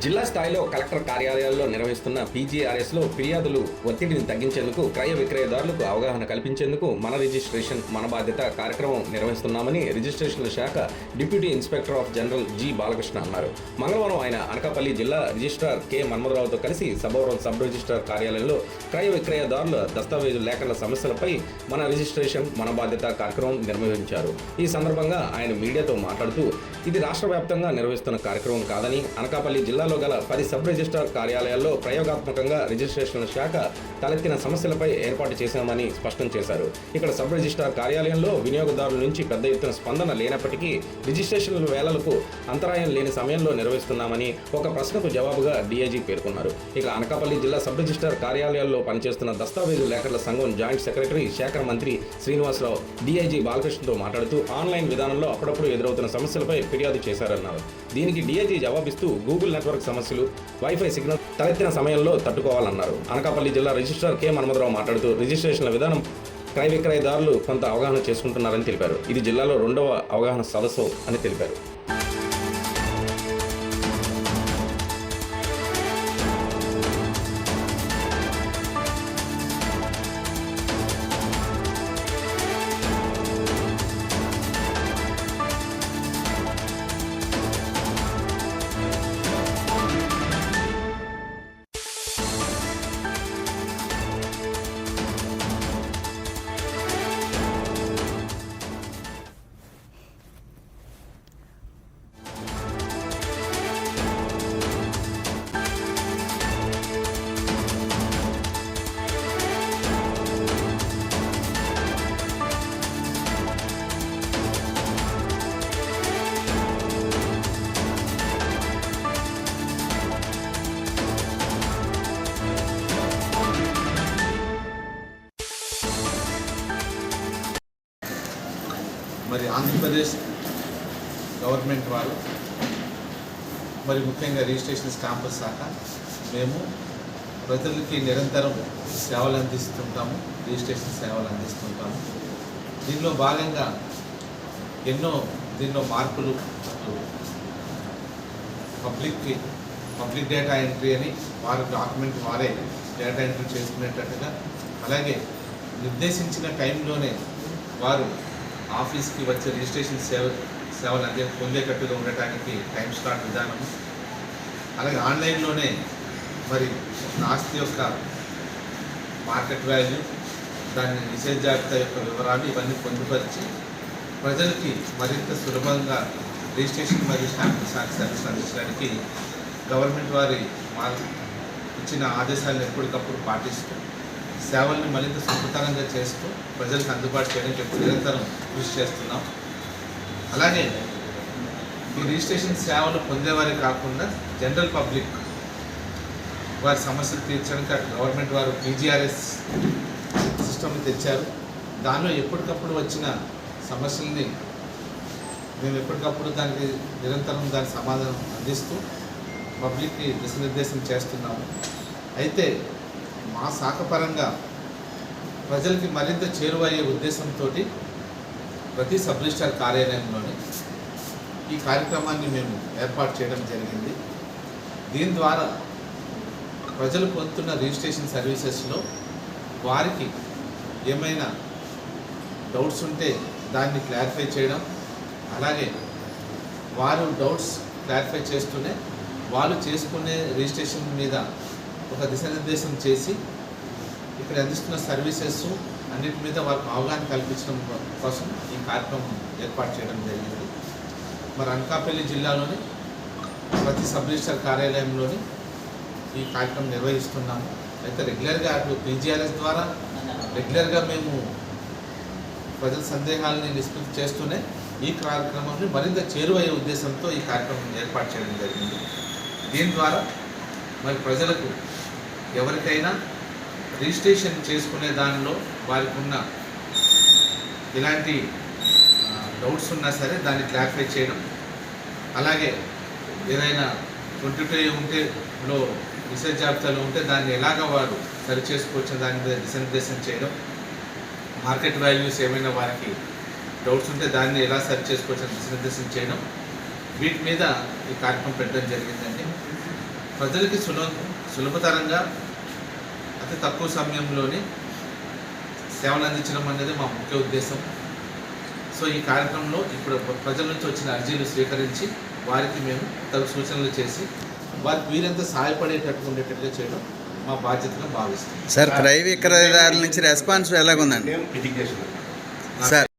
జిల్లా స్థాయిలో కలెక్టర్ కార్యాలయాల్లో నిర్వహిస్తున్న పీజీఆర్ఎస్లో ఫిర్యాదులు ఒత్తిడిని తగ్గించేందుకు క్రయ విక్రయదారులకు అవగాహన కల్పించేందుకు మన రిజిస్ట్రేషన్ మన బాధ్యత కార్యక్రమం నిర్వహిస్తున్నామని రిజిస్ట్రేషన్ల శాఖ deputy inspector of general G Balakrishna అన్నారు. మంగళవారం ఆయన అనకాపల్లి జిల్లా రిజిస్ట్రార్ కె మన్మథరావుతో కలిసి సభవరం సబ్ రిజిస్ట్రార్ కార్యాలయంలో క్రయ విక్రయదారుల దస్తావేజు లేఖల సమస్యలపై మన రిజిస్ట్రేషన్ మన బాధ్యత కార్యక్రమం నిర్వహించారు. ఈ సందర్భంగా ఆయన మీడియాతో మాట్లాడుతూ ఇది రాష్ట్ర వ్యాప్తంగా నిర్వహిస్తున్న కార్యక్రమం కాదని అనకాపల్లి జిల్లాలో గల 10 సబ్ రిజిస్ట్రార్ కార్యాలయాల్లో ప్రయోగాత్మకంగా రిజిస్ట్రేషన్ల శాఖ తలెత్తిన సమస్యలపై ఏర్పాటు చేశామని స్పష్టం చేశారు. ఇక్కడ సబ్ రిజిస్ట్రార్ కార్యాలయంలో వినియోగదారుల నుంచి పెద్ద ఎత్తున స్పందన లేనప్పటికీ రిజిస్ట్రేషన్ల వేళలకు అంతరాయం లేని సమయంలో నిర్వహిస్తున్నామని ఒక ప్రశ్నకు జవాబుగా డీఐజీ పేర్కొన్నారు. ఇక అనకాపల్లి జిల్లా సబ్ రిజిస్ట్రార్ కార్యాలయాల్లో పనిచేస్తున్న దస్తావేజు లేఖల సంఘం జాయింట్ సెక్రటరీ శాఖ మంత్రి శ్రీనివాసరావు డీఐజీ బాలకృష్ణతో మాట్లాడుతూ ఆన్లైన్ విధానంలో అప్పుడప్పుడు ఎదురవుతున్న సమస్యలపై ఫిర్యాదు చేశారన్నారు. దీనికి డీఐజీ జవాబిస్తూ గూగుల్ నెట్వర్క్ సమస్యలు, వైఫై సిగ్నల్ తలెత్తిన సమయంలో తట్టుకోవాలన్నారు. అనకాపల్లి జిల్లా రిజిస్ట్రార్ కె మన్మథరావు మాట్లాడుతూ రిజిస్ట్రేషన్ల విధానం క్రయ విక్రయదారులు కొంత అవగాహన చేసుకుంటున్నారని తెలిపారు. ఇది జిల్లాలో 2వ అవగాహన సదస్సు అని తెలిపారు. మరి ఆంధ్రప్రదేశ్ గవర్నమెంట్ వారు మరి ముఖ్యంగా రిజిస్ట్రేషన్ స్టాంపుల శాఖ మేము ప్రజలకి నిరంతరం సేవలు అందిస్తుంటాము, రిజిస్ట్రేషన్ సేవలు అందిస్తుంటాము. దీనిలో భాగంగా దీనిలో మార్పులు పబ్లిక్ డేటా ఎంట్రీ అని వారి డాక్యుమెంట్ వారే డేటా ఎంట్రీ చేసుకునేటట్టుగా, అలాగే నిర్దేశించిన టైంలోనే వారు ఆఫీస్కి వచ్చే రిజిస్ట్రేషన్ సేవలు పొందేటట్టుగా ఉండటానికి టైం స్లాట్ విధానము, అలాగే ఆన్లైన్లోనే మరి ఆస్తి యొక్క మార్కెట్ వాల్యూ, దాని నిషేధ జాబితా యొక్క వివరాలు ఇవన్నీ పొందుపరిచి ప్రజలకి మరింత సులభంగా రిజిస్ట్రేషన్ మరియు స్టాంపుల శాఖ సర్వీస్ అందించడానికి గవర్నమెంట్ వారి ఇచ్చిన ఆదేశాలను ఎప్పటికప్పుడు పాటిస్తూ సేవల్ని మరింత సులభతరంగా చేస్తూ ప్రజలకు అందుబాటు చేయడానికి ఎప్పుడు నిరంతరం కృషి చేస్తున్నాం. అలాగే ఈ రిజిస్ట్రేషన్ సేవలు పొందేవారే కాకుండా జనరల్ పబ్లిక్ వారి సమస్యలు తీర్చడానికి అటు గవర్నమెంట్ వారు పీజీఆర్ఎస్ సిస్టమ్ని తెచ్చారు. దానిలో ఎప్పటికప్పుడు వచ్చిన సమస్యల్ని మేము ఎప్పటికప్పుడు దానికి నిరంతరం దాని సమాధానం అందిస్తూ పబ్లిక్కి దిశానిర్దేశం చేస్తున్నాము. అయితే మా శాఖ పరంగా ప్రజలకి మరింత చేరువయ్యే ఉద్దేశంతో ప్రతి సబ్ రిజిస్ట్రార్ కార్యాలయంలోని ఈ కార్యక్రమాన్ని మేము ఏర్పాటు చేయడం జరిగింది. దీని ద్వారా ప్రజలు పొందుతున్న రిజిస్ట్రేషన్ సర్వీసెస్లో వారికి ఏమైనా డౌట్స్ ఉంటే దాన్ని క్లారిఫై చేయడం, అలాగే వారు డౌట్స్ క్లారిఫై చేస్తూనే వాళ్ళు చేసుకునే రిజిస్ట్రేషన్ మీద ఒక దిశానిర్దేశం చేసి ఇక్కడ అందిస్తున్న సర్వీసెస్ అన్నిటి మీద వారికి అవగాహన కల్పించడం కోసం ఈ కార్యక్రమం ఏర్పాటు చేయడం జరిగింది. మరి అనకాపల్లి జిల్లాలోని ప్రతి సబ్ రిజిస్ట్రార్ కార్యాలయంలోని ఈ కార్యక్రమం నిర్వహిస్తున్నాము. అయితే రెగ్యులర్గా అటు పీజీఆర్ఎస్ ద్వారా రెగ్యులర్గా మేము ప్రజల సందేహాలని నిష్పత్తి చేస్తూనే ఈ కార్యక్రమాన్ని మరింత చేరువయ్యే ఉద్దేశంతో ఈ కార్యక్రమం ఏర్పాటు చేయడం జరిగింది. దీని ద్వారా మరి ప్రజలకు ఎవరికైనా రిజిస్ట్రేషన్ చేసుకునే దానిలో వారికి ఉన్న ఇలాంటి డౌట్స్ ఉన్నా సరే దాన్ని క్లారిఫై చేయడం, అలాగే ఏదైనా 22 ఉంటేలో నిషేధ జాబితాలో ఉంటే దాన్ని ఎలాగ వారు సరి చేసుకోవచ్చు దాని మీద దిశానిర్దేశం చేయడం, మార్కెట్ వాల్యూస్ ఏమైనా వారికి డౌట్స్ ఉంటే దాన్ని ఎలా సరి చేసుకోవచ్చు దిశానిర్దేశం చేయడం, వీటి మీద ఈ కార్యక్రమం పెట్టడం జరిగిందండి. ప్రజలకి సులభతరంగా అతి తక్కువ సమయంలోనే సేవలు అందించడం అనేది మా ముఖ్య ఉద్దేశం. సో ఈ కార్యక్రమంలో ఇప్పుడు ప్రజల నుంచి వచ్చిన అర్జీలు స్వీకరించి వారికి మేము తగు సూచనలు చేసి వారికి వీరంతా సహాయపడేటట్టు ఉండేటట్టుగా చేయడం మా బాధ్యతగా భావిస్తాం. సార్ క్రయ విక్రయదారుల నుంచి రెస్పాన్స్ ఎలాగుందండి సార్?